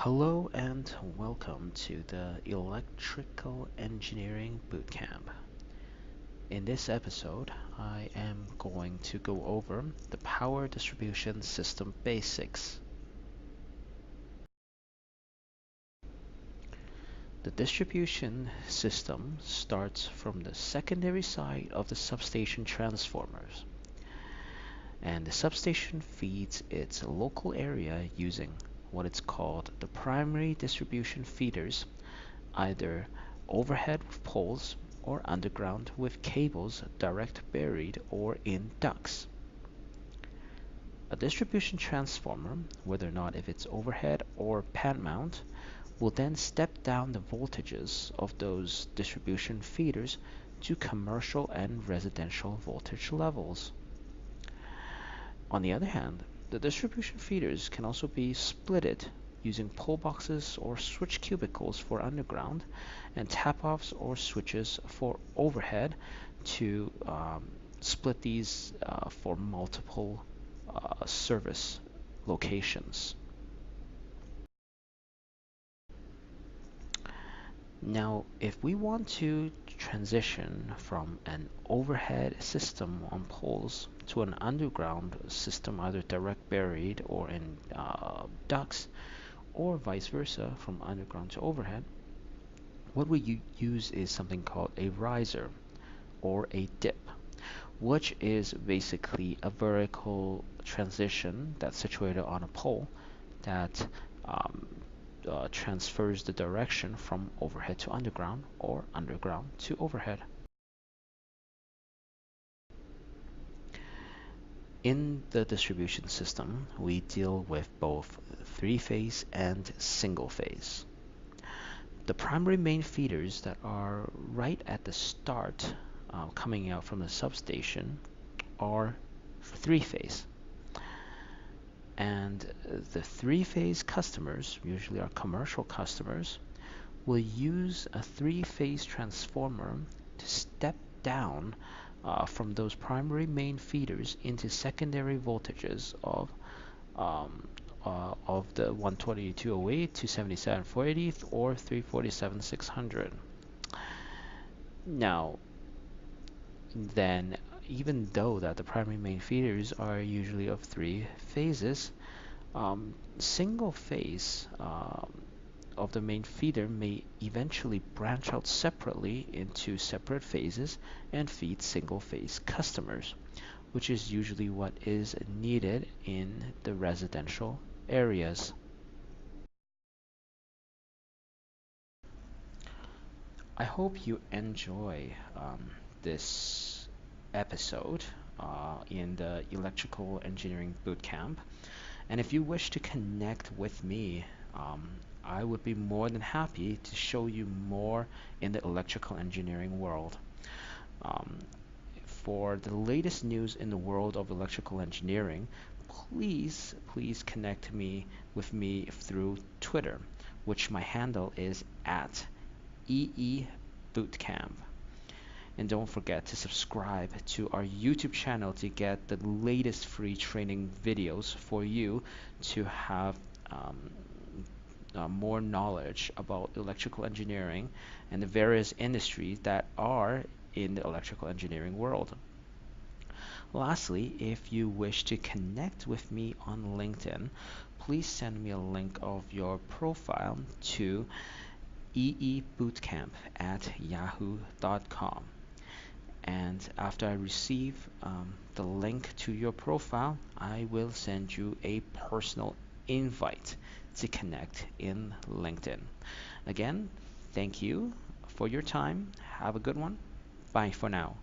Hello and welcome to the Electrical Engineering Bootcamp. In this episode, I am going to go over the power distribution system basics. The distribution system starts from the secondary side of the substation transformers, and the substation feeds its local area using what is called the primary distribution feeders, either overhead with poles or underground with cables direct buried or in ducts. A distribution transformer, whether or not if it's overhead or pan mount, will then step down the voltages of those distribution feeders to commercial and residential voltage levels. On the other hand, the distribution feeders can also be splitted using pole boxes or switch cubicles for underground and tap-offs or switches for overhead to split these for multiple service locations. Now, if we want to transition from an overhead system on poles to an underground system, either direct buried or in ducts, or vice versa from underground to overhead, what we use is something called a riser or a dip, which is basically a vertical transition that's situated on a pole that transfers the direction from overhead to underground or underground to overhead. In the distribution system, we deal with both three-phase and single-phase. The primary main feeders that are right at the start coming out from the substation are three-phase. And the three-phase customers, usually our commercial customers, will use a three-phase transformer to step down from those primary main feeders into secondary voltages of the 12208, 277 or 347 600. Now, then, even though that the primary main feeders are usually of three phases, single phase of the main feeder may eventually branch out separately into separate phases and feed single phase customers, which is usually what is needed in the residential areas. I hope you enjoy this episode in the Electrical Engineering Bootcamp. And if you wish to connect with me, I would be more than happy to show you more in the electrical engineering world. Um, for the latest news in the world of electrical engineering, please connect with me through Twitter, which my handle is at eebootcamp. And don't forget to subscribe to our YouTube channel to get the latest free training videos for you to have more knowledge about electrical engineering and the various industries that are in the electrical engineering world. Lastly, if you wish to connect with me on LinkedIn, please send me a link of your profile to eebootcamp@yahoo.com. And after I receive the link to your profile, I will send you a personal invite to connect in LinkedIn. Again, thank you for your time. Have a good one. Bye for now.